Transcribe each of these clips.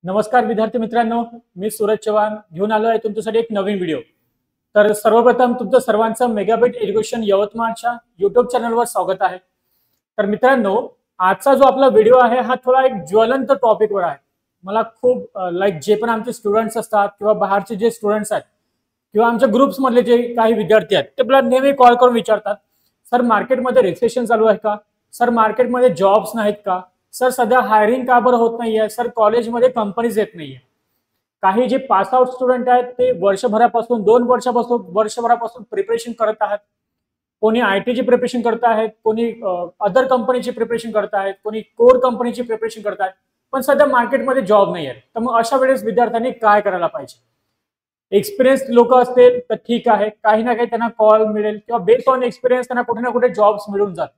नमस्कार विद्यार्थी मित्रांनो, मी सूरज चव्हाण घेऊन आलो आहे तुमच्यासाठी एक नवीन व्हिडिओ। तर सर्वप्रथम तुमचं सर्वांचं मेगाबिट एज्युकेशन यवतमाळच्या युट्यूब चॅनलवर स्वागत आहे। तर मित्रांनो, आजचा जो आपला व्हिडिओ आहे हा थोडा एक ज्वलंत टॉपिकवर आहे। मला खूप जे पण आमचे स्टुडंट्स असतात किंवा बाहेरचे जे स्टुडंट्स आहेत किंवा आमच्या ग्रुप्स मधले जे काही विद्यार्थी आहेत ते मला नेहमी कॉल करून विचारतात, सर मार्केटमध्ये रिसेशन चालू आहे का, सर मार्केटमध्ये जॉब्स नाहीत का, सर सध्या हायरिंग का बरं होत नाहीये, सर कॉलेजमध्ये कंपनीज येत नाहीये। काही जे पास आउट स्टुडंट आहेत ते वर्षभरापासून 2 वर्षभरापासून प्रिपरेशन करत आहेत। कोणी आयटीची प्रिपरेशन करत आहेत, कोणी अदर कंपनीची प्रिपरेशन करत आहेत, कोणी कोर कंपनीची प्रिपरेशन करत आहेत, पण सध्या मार्केटमध्ये जॉब नाही आहे। तर मग अशा वेळेस विद्यार्थ्यांनी काय करायला पाहिजे? एक्सपिरियन्स लोक असतील तर ठीक आहे, काही ना काही त्यांना कॉल मिळेल किंवा बेस्ड ऑन एक्सपिरियन्स त्यांना कुठे ना कुठे जॉब्स मिळून जातात।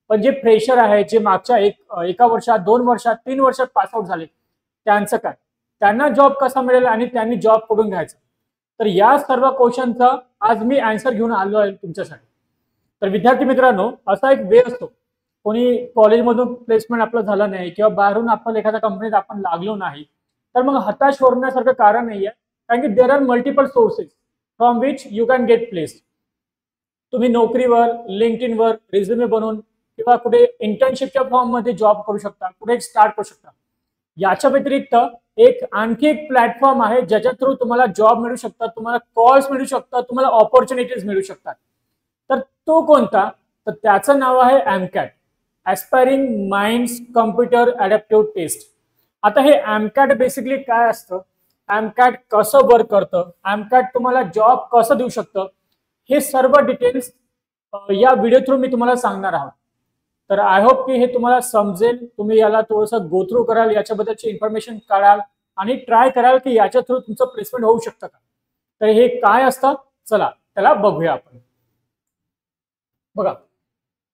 पण जे फ्रेशर आहे, जे मागच्या एका वर्षात 2 वर्षात 3 वर्षात पास आउट झाले, त्यांचं काय? त्यांना जॉब कसा मिळेल आणि त्यांनी जॉब कुठून घ्यायचा? तर या सर्व क्वेश्चनचा आज मी आन्सर घेऊन आलो आहे तुमच्यासाठी। तर विद्यार्थी मित्रांनो, असा एक वे असतो, कोणी कॉलेजमधून प्लेसमेंट आपलं झालं नाही किंवा बाहेरून आपण एखाद्या कंपनीत आपण लागलो नाही, तर मग हताश होण्यासारखं कारण नाहीये, कारण की there are multiple sources from which you can get placed. तुम्ही नोकरीवर, लिंक्डइनवर रिझ्युमे बनवून किंवा कुठे इंटर्नशिपच्या फॉर्म मध्ये जॉब करू शकता, कुठे स्टार्ट करू शकता। याच्या व्यतिरिक्त आणखी एक प्लॅटफॉर्म आहे ज्याच्या थ्रू तुम्हाला जॉब मिळू शकतात, तुम्हाला कॉल्स मिळू शकतात, तुम्हाला ऑपॉर्च्युनिटीज मिळू शकतात। तर तो कोणता? तर त्याचं नाव आहे MCAT, aspiring minds computer adaptive test. आता हे एमकॅट बेसिकली काय असतं, एमकॅट कसं वर्क करतं, एमकॅट तुम्हाला जॉब कसं देऊ शकतं, हे सर्व डिटेल्स या व्हिडिओ थ्रू मी तुम्हाला सांगणार आहोत। तर आय होप की हे तुम्हाला समजेल, तुम्ही याला थोडंसं गो थ्रू कराल, याच्याबद्दलची इन्फॉर्मेशन काढाल आणि ट्राय कराल की याच्या थ्रू तुमचं प्लेसमेंट होऊ शकतं का। तर हे काय असतं, चला त्याला बघूया आपण। बघा,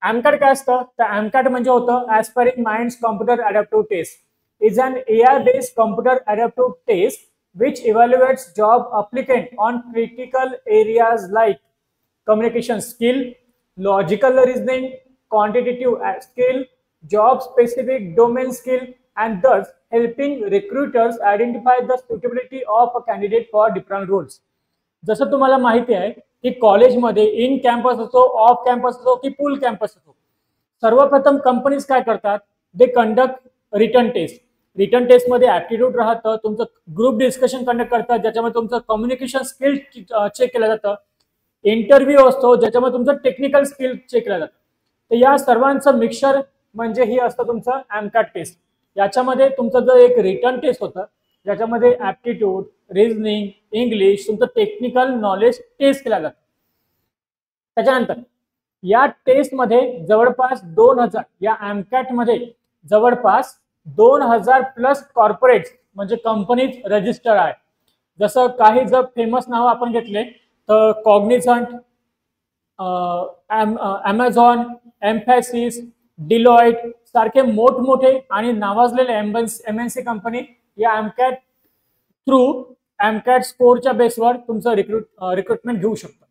एमकॅट काय असतं, तर एमकॅट म्हणजे होतं aspiring minds computer adaptive test is an AI based computer adaptive test which evaluates job applicant on critical areas like communication skill, logical reasoning, quantitative skill, job specific domain skill, and thus helping recruiters identify the suitability of a candidate for different roles. जसं तुम्हाला माहिती आहे की कॉलेजमध्ये in campus असो, off campus असो की full campus असो, सर्वप्रथम कंपनीज काय करतात, they conduct written test. Written test मध्ये ऍप्टिट्यूड राहतं, तुमचं ग्रुप डिस्कशन कंडक्ट करतात ज्याच्यामध्ये तुमचं कम्युनिकेशन स्किल चेक केलं जातं, इंटरव्ह्यू असतो ज्याच्यामध्ये तुमचं टेक्निकल स्किल चेक केलं जातं। तर या सर्वांचं मिक्सचर म्हणजे ही असतं तुमचं एमकॅट टेस्ट। याच्यामध्ये तुमचं जर एक रिटन टेस्ट होतं ज्याच्यामध्ये ऍप्टिट्यूड, रिझनिंग, इंग्लिश, तुमचं टेक्निकल नॉलेज टेस्ट केलं जातं। त्याच्यानंतर या टेस्टमध्ये जवळपास 2000, या एमकॅट मध्ये जवळपास 2000 प्लस कॉर्पोरेट म्हणजे कंपनीज रजिस्टर आहे। जसं काही जर फेमस नाव आपण घेतले तर कॉग्निझंट, अमेझॉन, एम्फॅसिस, डिलॉइट सारखे मोठमोठे आणि नावाजलेले MNC कंपनी या एमकॅट थ्रू एमकॅट स्कोरच्या बेसवर तुमचं रिक्रुटमेंट घेऊ शकता।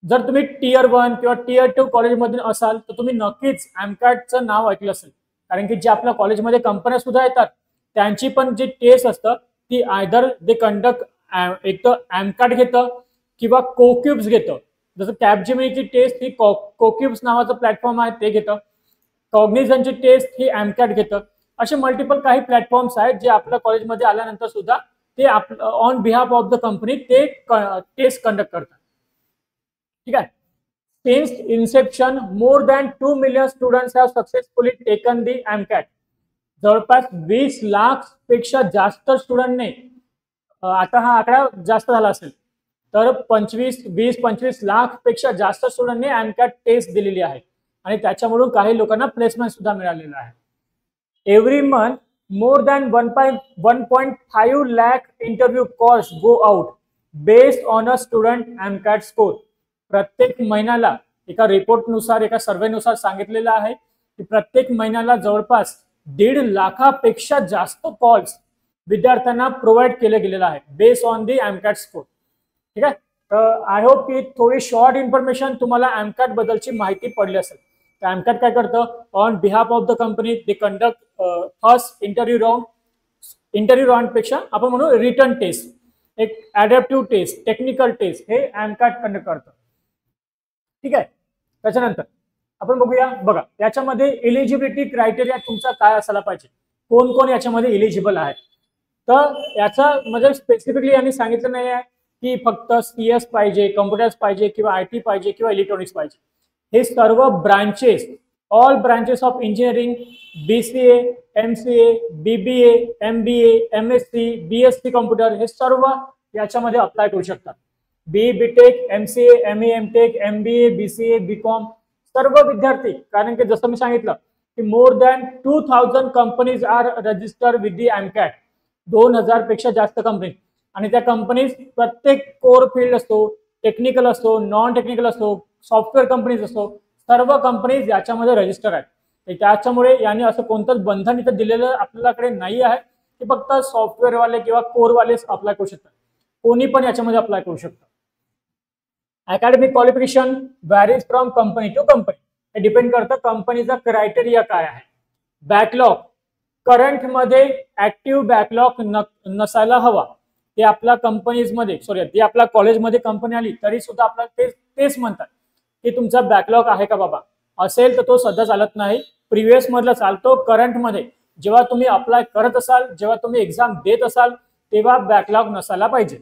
जर तुम्ही Tier 1 किंवा Tier 2 कॉलेजमधून असाल तर तुम्ही नक्कीच एमकॅटचं नाव ऐकलं असेल, कारण की जे आपल्या कॉलेजमध्ये कंपन्या सुद्धा येतात त्यांची पण जी टेस्ट असतं ती आयदर दे कंडक्ट एक तर एमकॅट घेतं किंवा कोक्युब्स घेतं। जसं कॅपजेमिनीची टेस्ट ही कोक्युब्स नावाचं प्लॅटफॉर्म आहे ते घेतं, कॉग्निझनची टेस्ट ही एमकॅट घेतं। असे मल्टिपल काही प्लॅटफॉर्म्स आहेत जे आपल्या कॉलेजमध्ये आल्यानंतर सुद्धा ते on behalf of the company ते टेस्ट कंडक्ट करतात। ठीक आहे। Since inception, more than 2 million students have successfully taken the MCAT. जवळपास 20 लाख पेक्षा जास्त स्टुडंटने, आता हा आकडा जास्त झाला असेल तर 20-25 लाख पेक्षा जास्त स्टुडंटने एमकॅट टेस्ट दिलेली आहे आणि त्याच्यामुळे काही लोकांना प्लेसमेंट सुद्धा मिळालेलं आहे। Every month more than 1.5 lakh interview calls go out based on a student MCAT score. प्रत्येक महिन्याला एका रिपोर्टनुसार, एका सर्वेनुसार सांगितलेलं आहे की प्रत्येक महिन्याला जवळपास 1.5 लाखापेक्षा जास्त कॉल्स विद्यार्थ्यांना प्रोव्हाइड केले गेलेला आहे बेस्ड ऑन दी एमकॅट स्कोर। ठीक आहे। तर आय होप की थोडी शॉर्ट इन्फॉर्मेशन तुम्हाला एमकॅट बद्दलची माहिती पडली असेल। तर एमकॅट काय करतं, on behalf of the company they conduct first interview round, interview राऊंडपेक्षा आपण म्हणू रिटन टेस्ट, एक ऍडॅप्टिव्ह टेस्ट, टेक्निकल टेस्ट हे एमकॅट कंडक्ट करतं. ठीक आहे. त्याच्यानंतर आपण बघूया. बघा याच्यामध्ये एलिजिबिलिटी क्रायटेरिया तुमचा काय असायला पाहिजे, कोण कोण याच्यामध्ये एलिजिबल आहे. तर याचा म्हणजे स्पेसिफिकली यांनी सांगितलं नाही आहे की फक्त CS पाहिजे, कम्प्युटर्स पाहिजे किंवा IT पाहिजे किंवा इलेक्ट्रॉनिक्स पाहिजे. हे सर्व branches, all branches of engineering, BCA, MCA, BBA, MBA, MSc, BSc computer हे सर्व याच्यामध्ये अप्लाय करू शकतात. BTech, MCA, ME, MTech, MBA, BCA, BCom सर्व विद्यार्थी, कारण की जसं मी सांगितलं की more than 2000 companies are registered with the MCAT. 2000 पेक्षा जास्त कंपनी, आणि त्या कंपनीज प्रत्येक कोर फील्ड असतो, टेक्निकल असतो, नॉन टेक्निकल असतो, सॉफ्टवेअर कंपनीज असतो, सर्व कंपनीज याच्यामध्ये रजिस्टर आहेत. त्याच्यामुळे यांनी असं कोणतंच बंधन इथं दिलेलं आपल्याकडे नाही आहे की फक्त सॉफ्टवेअरवाले किंवा कोरवालेच अप्लाय करू शकतात. कोणी पण याच्यामध्ये अप्लाय करू शकतं. Academic qualification varies from company to company. हे डिपेंड करतं कंपनीचा क्रायटेरिया काय आहे. बॅकलॉग करंट मध्ये ऍक्टिव्ह बॅकलॉग नसायला हवा. ते आपल्या कंपनीजमध्ये ते आपल्या कॉलेजमध्ये कंपनी आली तरी सुद्धा आपल्याला तेच म्हणतात की तुमचा बॅकलॉग आहे का बाबा. असेल तर तो सध्या चालत नाही, प्रिव्हियस मधला चालतो. करंट मध्ये जेव्हा तुम्ही अप्लाय करत असाल, जेव्हा तुम्ही एक्झाम देत असाल तेव्हा बॅकलॉग नसायला पाहिजे.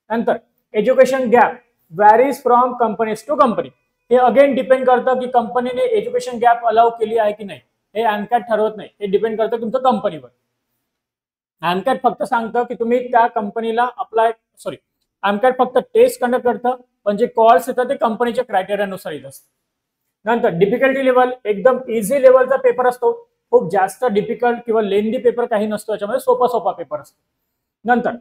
नंतर education gap varies from companies to company. हे अगेन डिपेंड करतं की कंपनीने एज्युकेशन गॅप अलाउ केली आहे की नाही. हे एमकॅट ठरवत नाही, हे डिपेंड करतं तुमच्या कंपनीवर. एमकॅट फक्त सांगतं की तुम्ही त्या कंपनीला एमकॅट फक्त टेस्ट कंडक्ट करतं, पण जे कॉल्स येतात ते कंपनीच्या क्रायटेरियानुसार येत असतात. नंतर डिफिकल्टी लेवल एकदम इझी लेवलचा पेपर असतो, खूप जास्त डिफिकल्ट किंवा लेंदी पेपर काही नसतो, याच्यामध्ये सोपा पेपर असतो. नंतर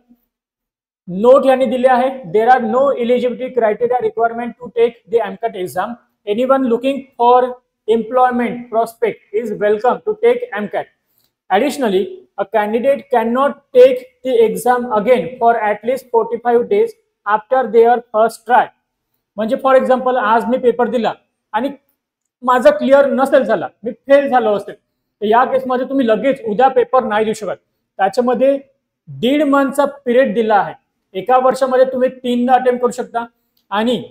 नोट यांनी दिले आहे, there are no eligibility criteria requirement to take the MCAT exam. Anyone looking for employment prospect is welcome to take MCAT. Additionally, a candidate cannot take the exam again for at least 45 days after their first try. म्हणजे for example आज मी paper दिला आणि माझा clear नसेल झाला, मी fail झालो असेल, तर या केसमध्ये तुम्ही लगेच उद्या पेपर नाही देऊ शकत. त्याच्यामध्ये 1.5 मंथचा पिरियड दिला आहे. एका वर्षामध्ये तुम्ही 3दा अटेम्प्ट करू शकता, आणि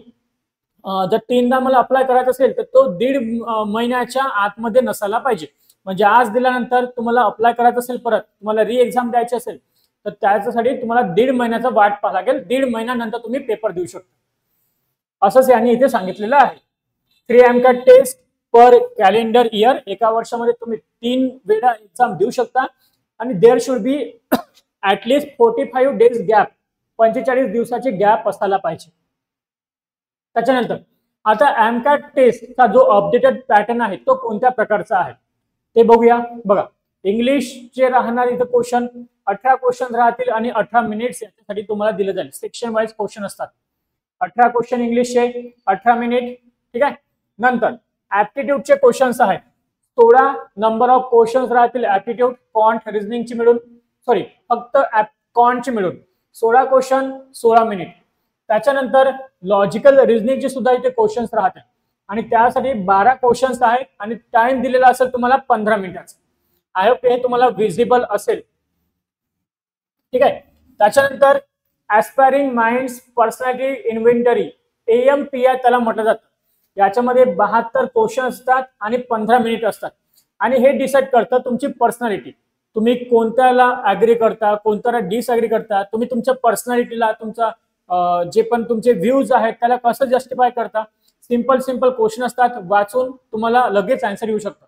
जर 3दा मला अप्लाय करायचा असेल तर तो 1.5 महिन्याच्या आतमध्ये नसायला पाहिजे. म्हणजे आज दिल्यानंतर तुम्हाला अप्लाय करायचं असेल, परत तुम्हाला री एक्झाम द्यायची असेल तर त्याच्यासाठी तुम्हाला 1.5 महिन्याचा वाट पाहावा लागेल. 1.5 महिन्यानंतर तुम्ही पेपर देऊ शकता, असंच यांनी इथे सांगितलेलं आहे. 3 AMCAT test per calendar year. एका वर्षामध्ये तुम्ही 3 वेळा एक्झाम देऊ शकता, आणि there should be at least 45 days gap. 45 दिवसाची गॅप असायला पाहिजे. त्याच्यानंतर आता एमकॅट टेस्टचा जो अपडेटेड पॅटर्न आहे तो कोणत्या प्रकारचा आहे ते बघूया. बघा इंग्लिशचे राहणार इथं क्वेश्चन 18 क्वेश्चन राहतील आणि 18 मिनिट्स याच्यासाठी तुम्हाला दिलं जाईल. सेक्शन वाईज क्वेश्चन असतात. 18 क्वेश्चन इंग्लिशचे, 18 मिनिट. ठीक आहे. नंतर ऍप्टिट्यूडचे क्वेश्चन्स आहेत. 16 नंबर ऑफ क्वेश्चन्स राहतील ऍप्टिट्यूड, क्वांट, रिझनिंगची मिळून, फक्त क्वांटची मिळून 16 क्वेश्चन 16 मिनिट. त्याच्यानंतर लॉजिकल रिझनिंगचे सुद्धा इथे क्वेश्चन्स राहतात, आणि त्यासाठी 12 क्वेश्चन्स आहेत, आणि टाइम दिलेला असेल तुम्हाला 15 मिनिटाचा. आय होप हे तुम्हाला विजिबल असेल. ठीक आहे. त्याच्यानंतर ऍस्पायरिंग माइंड्स पर्सनॅलिटी इन्व्हेंटरी, AMPI त्याला म्हटलं जातं. याच्यामध्ये 72 क्वेश्चन असतात आणि 15 मिनिट असतात, आणि हे डिसाईड करतं तुमची पर्सनॅलिटी. तुम्ही कोणत्याला ऍग्री करता, कोणत्याला डिसऍग्री करता, तुम्ही तुमच्या पर्सनॅलिटीला, तुमचा जे पण तुमचे व्ह्यूज आहेत त्याला कसं जस्टिफाय करता. सिंपल क्वेश्चन असतात, वाचून तुम्हाला लगेच आन्सर येऊ शकतं.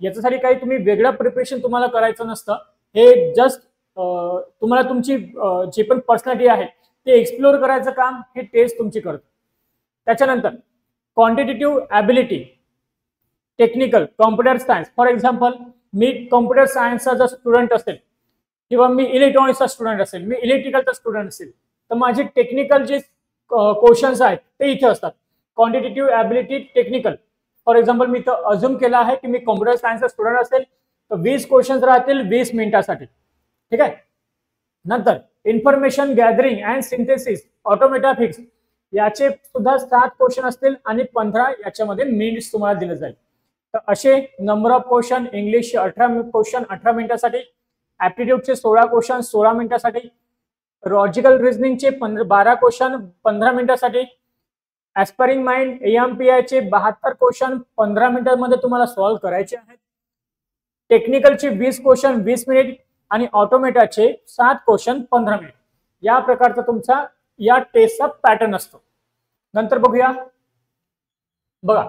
याच्यासाठी काही तुम्ही वेगळं प्रिपरेशन तुम्हाला करायचं नसतं. हे जस्ट तुम्हाला तुमची जे पण पर्सनॅलिटी आहे ते एक्सप्लोर करायचं काम हे टेस्ट तुमची करतं. त्याच्यानंतर quantitative ability, technical, computer science. For example me computer सायन्सचा जर स्टुडंट असेल, किंवा मी इलेक्ट्रॉनिक्सचा स्टुडंट असेल, मी इलेक्ट्रिकलचा स्टुडंट असेल, तर माझे टेक्निकल जे क्वेश्चन्स आहेत ते इथे असतात. Quantitative ability technical. For example मी तर अज्युम केला आहे की मी कॉम्प्युटर सायन्सचा स्टुडंट असेल तर 20 क्वेश्चन्स राहतील 20 मिनिटासाठी. ठीक आहे. नंतर इन्फॉर्मेशन गॅदरिंग अँड सिंथेसिस, ऑटोमेटाफिक्स, याचे सुद्धा 7 क्वेश्चन असतील आणि 15 याच्यामध्ये मिनिट्स तुम्हाला दिले जाईल. तर असे नंबर ऑफ क्वेश्चन. इंग्लिशचे 18 क्वेश्चन 18 मिनिटासाठी, ऍप्टिट्यूडचे 16 क्वेश्चन 16 मिनिटासाठी, लॉजिकल रिझनिंगचे 12 क्वेश्चन 15 मिनिटासाठी, ऍस्पायरिंग माइंड AMPI चे 72 क्वेश्चन 15 मिनिटांमध्ये तुम्हाला सॉल्व्ह करायचे आहेत, टेक्निकलचे 20 क्वेश्चन 20 मिनिट आणि ऑटोमेटाचे 7 क्वेश्चन 15 मिनिट. या प्रकारचा तुमचा या टेस्टचा पॅटर्न असतो. नंतर बघूया, बघा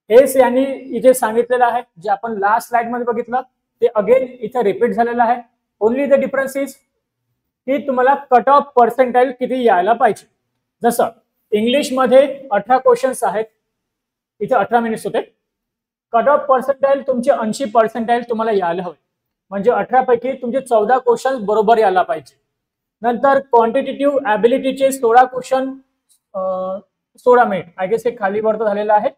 हेच यांनी इथे सांगितलेलं आहे, जे आपण लास्ट स्लाइड मध्ये बघितलं ते अगेन इथे रिपीट झालेलं आहे. ओनली द डिफरन्स इज की तुम्हाला कट ऑफ पर्सेंटाइल किती यायला पाहिजे. जसं इंग्लिश मध्ये 18 क्वेश्चन्स आहेत, इथे 18 मिनिट्स होते. कट ऑफ पर्सेंटाइल तुमचे 80% तुम्हाला यायला हवे, म्हणजे 18 पैकी तुमचे 14 क्वेश्चन बरोबर यायला पाहिजे. नंतर क्वांटिटेटिव्ह ऍबिलिटीचे 16 क्वेश्चन 16 मिनिट, आय गेस हे खाली वरती झालेलं आहे.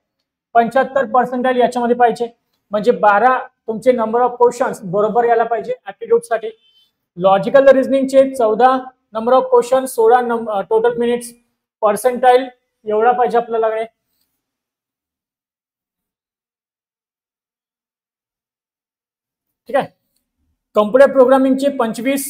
75% याच्यामध्ये पाहिजे, म्हणजे 12 तुमचे नंबर ऑफ क्वेश्चन्स बरोबर यायला पाहिजे ऍप्टिट्यूड साठी. लॉजिकल रिझनिंगचे 14 number of question 16 total minutes, percentile एवढा पाहिजे आपल्याला. ठीक आहे. कम्प्युटर प्रोग्रामिंगचे 25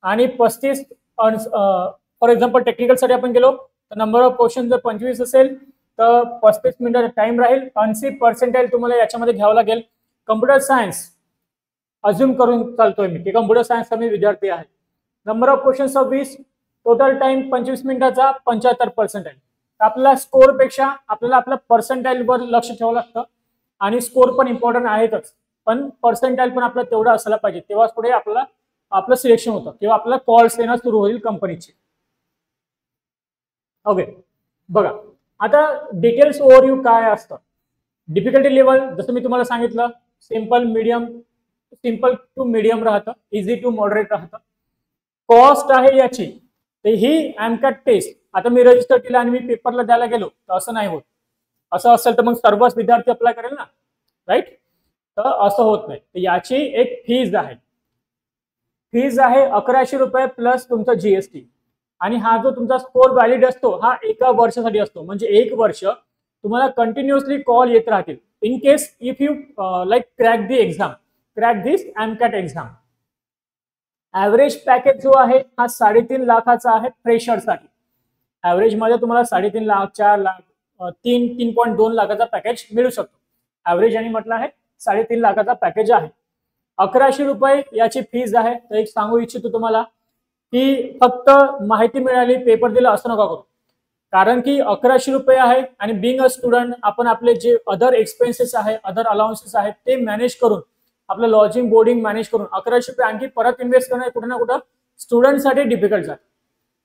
आणि 35. फॉर एक्झाम्पल टेक्निकल साठी आपण गेलो तर नंबर ऑफ क्वेश्चन जर 25 असेल तर 35 मिनिट टाइम राहील. 80% तुम्हाला याच्यामध्ये घ्यावं लागेल. कम्प्युटर सायन्स अज्युम करून चालतोय मी की कम्प्युटर सायन्सचा मी विद्यार्थी आहे. Number of question 20, total time 25 मिनिटाचा 75%. आपला स्कोर पेक्षा आपल्याला आपल्या पर्सेंटाइल वर लक्ष ठेवावं लागतं, आणि स्कोर पण इम्पॉर्टंट आहेतच, पण पर्सेंटाइल पण आपला तेवढा असायला पाहिजे, तेव्हाच पुढे आपल्याला आपलं सिलेक्शन होतं, किंवा आपल्याला कॉल्स येणं सुरू होईल कंपनीचे. ओके, बघा आता डिटेल्स ओव्हरव्ह्यू काय असतं. डिफिकल्टी लेवल जसं मी तुम्हाला सांगितलं, सिंपल टू मीडियम राहतं, इझी टू मॉडरेट राहतं. कॉस्ट आहे याची, तर ही एमकॅट टेस्ट आता मी रजिस्टर केलं आणि मी पेपरला द्यायला गेलो तर असं नाही होत. असं असेल तर मग सर्वच विद्यार्थी अप्लाय करेल ना, राईट? तर असं होत नाही. तर याची एक फीज आहे, 1100 रुपये प्लस तुमचा GST. आणि हा जो तुमचा स्कोर व्हॅलिड असतो हा एका वर्षासाठी असतो, म्हणजे 1 वर्ष तुम्हाला कंटिन्युअसली कॉल येत राहतील. In case if you like crack this MCAT exam. Average package जो आहे हा 3.5 लाखाचा आहे फ्रेशरसाठी. ऍव्हरेज मध्ये तुम्हाला 3.5 लाख 4 लाख 3.2 लाखाचा पॅकेज मिळू शकतो. ऍव्हरेज आणि म्हटलं आहे 3.5 लाखाचा पॅकेज आहे. 1100 रुपये याची फीज आहे. तर एक सांगू इच्छितो तुम्हाला की फक्त माहिती मिळाली पेपर दिला असं नका करू, कारण की 1100 रुपये आहे आणि बिंग अ स्टुडंट आपण आपले जे अदर एक्सपेन्सेस आहे, अदर अलाउन्सेस आहेत ते मॅनेज करून, आपलं लॉजिंग बोर्डिंग मॅनेज करून 1100 रुपये आणखी परत इन्व्हेस्ट करणं कुठं ना कुठं स्टुडंटसाठी डिफिकल्ट जातं.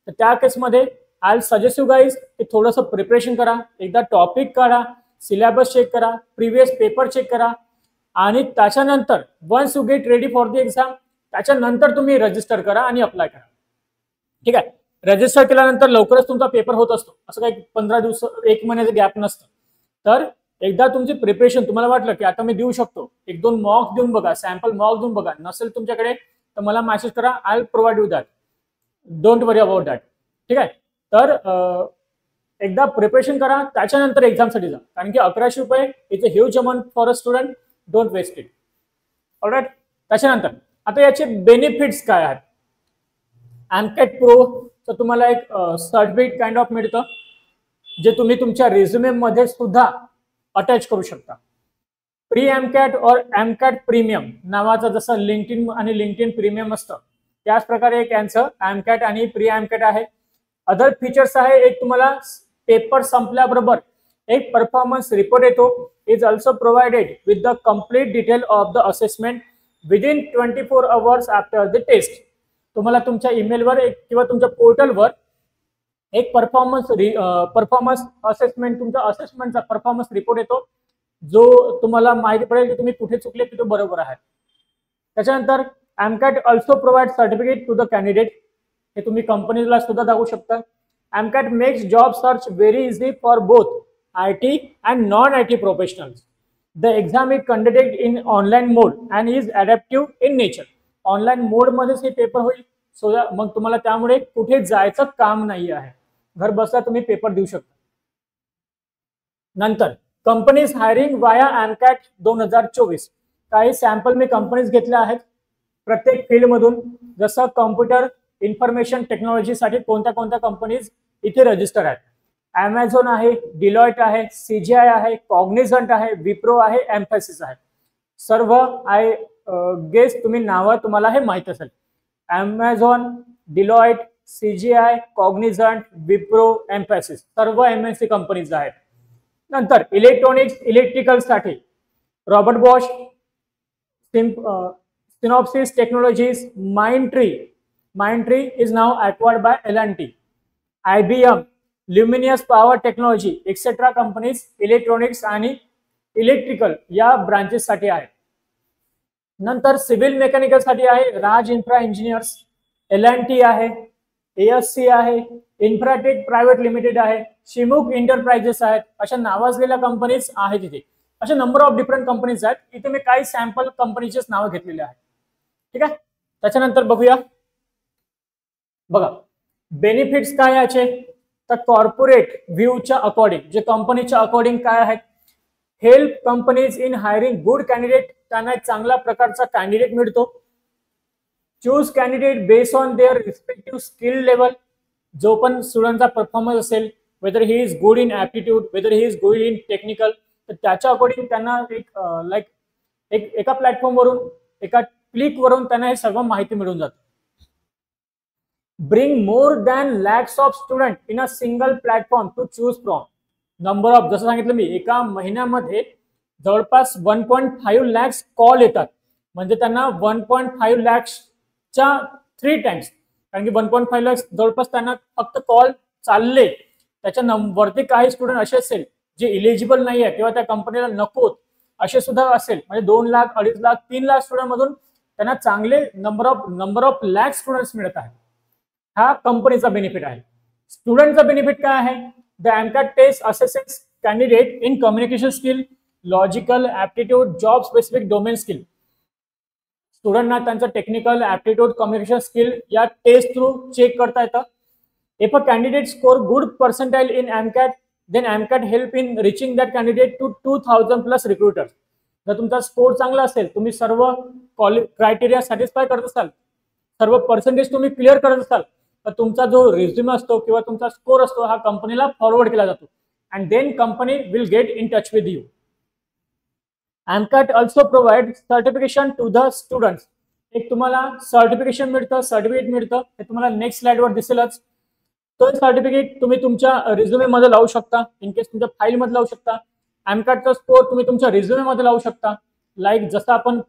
तर त्या केसमध्ये आय सजेस्ट यू गाईज की थोडंसं प्रिपरेशन करा, एकदा टॉपिक काढा, सिलेबस चेक करा, प्रिव्हियस पेपर चेक करा, आणि त्याच्यानंतर once you get ready for the exam त्याच्यानंतर तुम्ही रजिस्टर करा आणि अप्लाय करा. ठीक आहे. रजिस्टर केल्यानंतर लवकरच तुमचा पेपर होत असतो, असं काही 15 दिवस 1 महिन्याचं गॅप नसतं. तर एकदा तुमची प्रिपरेशन तुम्हाला वाटलं की आता मी देऊ शकतो, 1-2 मॉक देऊन बघा, सॅम्पल मॉक देऊन बघा. नसेल तुमच्याकडे तर मला मेसेज करा, I will provide you that, don't worry about that. ठीक आहे. तर एकदा प्रिपरेशन करा, त्याच्यानंतर एक्झामसाठी जा, कारण की 1100 रुपये is a huge amount for a student. Don't waste it. Alright. त्याच्यानंतर आता याचे बेनिफिट्स काय आहेत. एमकॅट प्रोचं तुम्हाला एक सर्टिफिकेट काइंड ऑफ मिळतं, जे तुम्ही तुमच्या रिझ्युमे मध्ये सुद्धा अटॅच करू शकता. प्री एमकॅट और एमकॅट प्रीमियम नावाचं जसं लिंक्डइन आणि लिंक्डइन प्रीमियम असतं, त्याच प्रकारे एक यांचं एमकॅट आणि प्री एमकॅट आहे. अदर फीचर्स आहे, एक तुम्हाला पेपर संपल्याबरोबर एक परफॉर्मन्स रिपोर्ट येतो. Is also provided with the complete detail of the assessment within 24 hours after the test. तुम्हाला तुमच्या ईमेलवर किंवा तुमच्या पोर्टलवर एक परफॉर्मन्स असेसमेंट, तुमचा असेसमेंटचा परफॉर्मन्स रिपोर्ट येतो, जो तुम्हाला माहिती पडेल की तुम्ही कुठे चुकले की तो बरोबर आहे. त्याच्यानंतर MCAT also provide certificate to the candidate, हे तुम्ही कंपनीला सुद्धा दाखवू शकता. MCAT makes job search very easy for both IT and non-IT professionals. The exam is conducted in online mode and is adaptive in nature. Online mode मध्येच हे paper होईल. So मग तुम्हाला त्यामुळे कुठे जायचं काम नाही आहे, घर बसल्या तुम्ही पेपर देऊ शकता. नंतर कंपनीज हायरिंग वाया एमकॅट 2024. काही सॅम्पल मी कंपनीज घेतल्या आहेत. प्रत्येक फील्डमधून, जसं कॉम्प्युटर इन्फॉर्मेशन टेक्नॉलॉजीसाठी कोणत्या कोणत्या कंपनीज इथे रजिस्टर आहेत. ॲमेझॉन आहे, डिलॉयट आहे, CGI आहे, कॉग्निझंट आहे, विप्रो आहे, एम्फॅसिस आहे. सर्व आय गेस तुम्ही नावं तुम्हाला हे माहित असेल. Amazon, Deloitte, CGI, Cognizant, Wipro, Mphasis सर्व MNC कंपनीज आहेत. नंतर इलेक्ट्रॉनिक्स इलेक्ट्रिकल साठी Robert Bosch, Synopsys technologies, Mindtree is now acquired by L&T, IBM, Luminous power technology etcetera companies electronics आणि इलेक्ट्रिकल या ब्रांचेस साठी आहेत. नंतर सिव्हिल मेकॅनिकल साठी आहे राज इन्फ्रा इंजिनियर्स, L&T आहे, ASC आहे, इन्फ्राटेक प्रायव्हेट लिमिटेड आहे, शिमुक एंटरप्राइजेस आहेत. अशा नावाजलेल्या कंपनीज आहेत इथे. अशा नंबर ऑफ डिफरंट कंपनीज आहेत. इथे मी काही सॅम्पल कंपनीचेच नावं घेतलेले आहेत. ठीक आहे. त्याच्यानंतर बघूया. बघा बेनिफिट्स काय याचे, तर कॉर्पोरेट व्ह्यूच्या अकॉर्डिंग जे कंपनीच्या अकॉर्डिंग काय आहेत, help companies in hiring good candidate, त्यांना एक चांगल्या प्रकारचा कॅन्डिडेट मिळतो. Choose candidate based on their respective skill level, जो पण स्टुडंटचा परफॉर्मन्स असेल, weather he is good in aptitude, weather he is good in technical, तर त्याच्या अकॉर्डिंग त्यांना एक एका प्लॅटफॉर्मवरून एका क्लिकवरून त्यांना हे सर्व माहिती मिळून जाते. Bring more than lakhs of student in a single platform to choose from. Number of, जसं सांगितलं मी, एका महिन्यामध्ये जवळपास 1.5 lakhs कॉल येतात. म्हणजे त्यांना 1.5 lakhsच्या 3 times, कारण की 1.5 lakhs जवळपास त्यांना फक्त कॉल चालले. त्याच्या वरती काही स्टुडंट असे असेल जे इलिजिबल नाही आहे किंवा त्या कंपनीला नकोत असे सुद्धा असेल. म्हणजे 2 लाख, 2.5 लाख, 3 लाख स्टुडंट मधून त्यांना चांगले नंबर ऑफ लॅक्स स्टुडंट्स मिळत आहेत. हा कंपनीचा बेनिफिट आहे. स्टुडंटचा बेनिफिट काय आहे, the MCAT test assesses candidate in communication skill, logical, aptitude, job specific domain skill. स्टुडंटना त्यांचं टेक्निकल, ऍप्टिट्यूड, कम्युनिकेशन स्किल या टेस्ट थ्रू चेक करता येतं. If a candidate score good percentile in MCAT, then MCAT help in reaching that candidate to 2000 plus recruiters. जर तुमचा score चांगला असेल, तुम्ही सर्व क्रायटेरिया सॅटिस्फाय करत असाल, सर्व पर्सेंटेज तुम्ही क्लिअर करत असाल, तर तुमचा जो रिझ्यूम असतो किंवा तुमचा स्कोर असतो हा कंपनीला फॉरवर्ड केला जातो. And then company will get in touch with you. MCAT also provide certification to the students. एक तुम्हाला सर्टिफिकेशन मिळतं, सर्टिफिकेट मिळतं, हे तुम्हाला नेक्स्ट स्लाइडवर दिसेलच. तो सर्टिफिकेट तुम्ही तुमच्या रिझ्युमे मध्ये लावू शकता, इन केस तुमच्या फाईल मध्ये लावू शकता. MCATचा स्कोर तुम्ही तुमच्या रिझ्युमे मध्ये लावू शकता. लाईक जसं आपण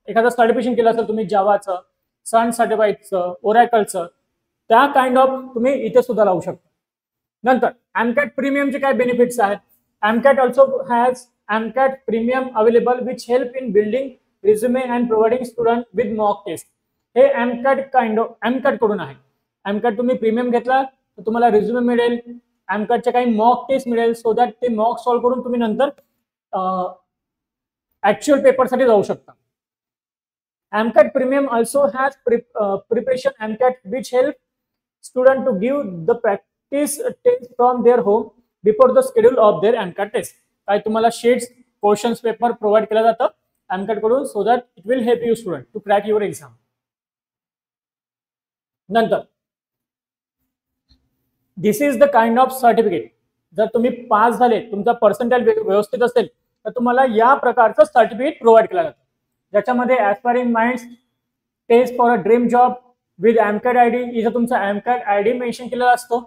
एखादं सर्टिफिकेशन केलं असेल तुम्ही जावाचं, सन सर्टिफाईडचं, ओरॅकलचं, त्या काइंड ऑफ तुम्ही इथे सुद्धा लावू शकता. नंतर MCAT प्रीमियमचे काय बेनिफिट्स आहेत. MCAT also has MCAT premium available which help in building resume and providing student with mock test. हे MCAT कडून आहे. MCAT तुम्ही प्रीमियम घेतला तर तुम्हाला रिझ्युमे मिळेल, MCATचे काही मॉक टेस्ट मिळेल, सो दॅट ते मॉक सॉल्व्ह करून तुम्ही नंतर ऍक्च्युअल पेपरसाठी जाऊ शकता. MCAT premium also has preparation MCAT which help student to give the practice test from their home before the schedule of their MCAT test. काय तुम्हाला शीट्स, क्वेश्चन्स पेपर प्रोव्हाइड केलं जातं MCAT कडून, so that it will help you student to crack your exam. नंतर this is the kind of certificate. जर तुम्ही pass झाले, तुमचा पर्सेंटाइल व्यवस्थित असेल, तर तुम्हाला या प्रकारचं सर्टिफिकेट प्रोव्हाइड केलं जातं, ज्याच्यामध्ये aspiring minds test for a dream job with MCAT ID, इथं तुमचा MCAT ID मेन्शन केलेला असतो.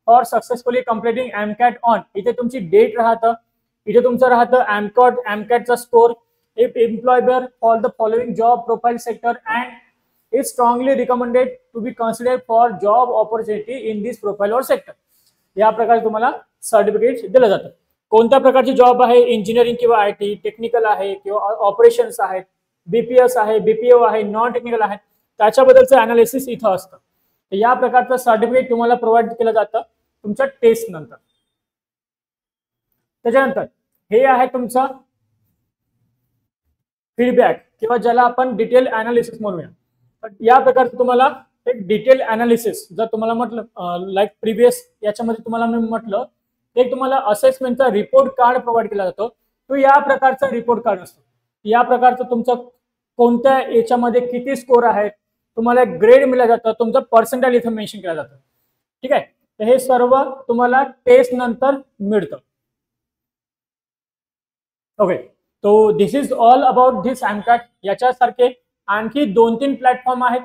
For successfully completing MCAT on, इथे तुमची डेट राहतं, इथे तुमचं राहतं MCATचा score. If employer for the following job profile sector and is strongly recommended to be considered for job opportunity in this profile or sector. या प्रकारे तुम्हाला सर्टिफिकेट दिलं जातं. कोणत्या प्रकारची जॉब आहे, इंजिनिअरिंग किंवा IT, टेक्निकल आहे किंवा ऑपरेशन्स आहेत, BPS आहे, BPO आहे, नॉन टेक्निकल आहे, त्याच्याबद्दलचं अनालिसिस इथं असतं. तर या प्रकारचं सर्टिफिकेट तुम्हाला प्रोव्हाइड केलं जातं तुमच्या टेस्ट नंतर. त्याच्यानंतर हे आहे तुमचा फीडबॅक किंवा ज्याला आपण डिटेल अनालिसिस म्हणूया. या प्रकारचं तुम्हाला एक डिटेल अनालिसिस, जर तुम्हाला म्हटलं लाईक प्रिव्हियस याच्यामध्ये तुम्हाला मी म्हटलं, एक तुम्हाला असेसमेंटचा रिपोर्ट कार्ड प्रोव्हाइड केला जातो. तो या प्रकारचा रिपोर्ट कार्ड असतो. या प्रकारचं तुमचं कोणत्या याच्यामध्ये किती स्कोर आहे, तुम्हाला ग्रेड मिळालं जातं, तुमचं पर्सेंटाइल इथं मेन्शन केलं जातं. ठीक आहे, तर हे सर्व तुम्हाला टेस्ट नंतर मिळतं. ओके, तो दिस इज ऑल अबाउट दिस एमकॅट. याच्यासारखे आणखी 2-3 प्लॅटफॉर्म आहेत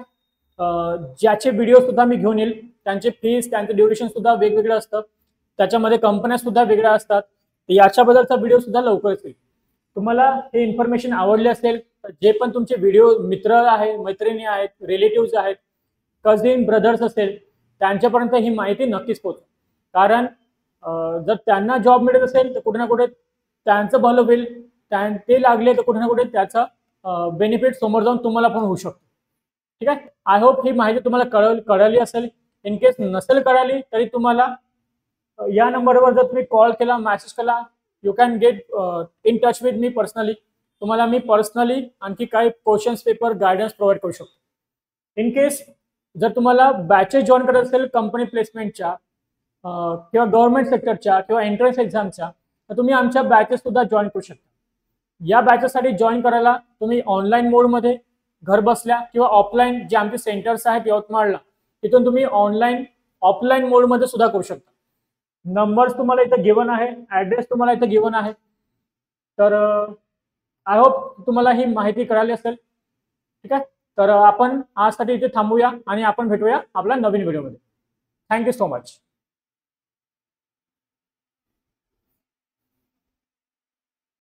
ज्याचे व्हिडिओ सुद्धा मी घेऊन येईल. त्यांचे फीस, त्यांचं ड्युरेशन सुद्धा वेगवेगळं असतं, त्याच्यामध्ये कंपन्या सुद्धा वेगळ्या असतात. याच्याबद्दलचा व्हिडिओ सुद्धा लवकरच येईल. तुम्हाला हे इन्फॉर्मेशन आवडली असेल तर जे पण तुमचे व्हिडिओ मित्र आहेत, मैत्रिणी आहेत, रिलेटिव्ह आहेत, कझिन ब्रदर्स असेल, त्यांच्यापर्यंत ही माहिती नक्कीच पोहोचवा. कारण जर त्यांना जॉब मिळत असेल तर कुठे ना कुठे त्यांचं भलं होईल, ते लागले तर कुठे ना कुठे त्याचा बेनिफिट समोर जाऊन तुम्हाला पण होऊ शकतो. ठीक आहे, आय होप ही माहिती तुम्हाला कळली असेल. इन केस नसेल कळाली तरी तुम्हाला या नंबरवर जर तुम्ही कॉल केला, मेसेज केला, you can get in touch with me personally. तुम्हाला मी पर्सनली आणखी काही क्वेश्चन्स पेपर गायडन्स प्रोव्हाइड करू शकतो. इन केस जर तुम्हाला बॅचेस जॉईन करत असेल कंपनी प्लेसमेंटच्या किंवा गव्हर्नमेंट सेक्टरच्या किंवा एंट्रन्स एक्झामच्या, तर तुम्ही आमच्या बॅचेस सुद्धा जॉईन करू शकता. या बॅचेससाठी जॉईन करायला तुम्ही ऑनलाईन मोडमध्ये घर बसल्या किंवा ऑफलाईन जे आमचे सेंटर्स आहेत यवतमाळला, तिथून तुम्ही ऑनलाईन ऑफलाईन मोडमध्ये सुद्धा करू शकता. नंबर्स तुम्हाला इथं गिवन आहे, ॲड्रेस तुम्हाला इथं गिवन आहे. तर आय होप तुम्हाला ही माहिती कळाली असेल. ठीक आहे, तर आपण आजसाठी इथे थांबूया आणि आपण भेटूया आपल्या नवीन व्हिडिओमध्ये. Thank you so much.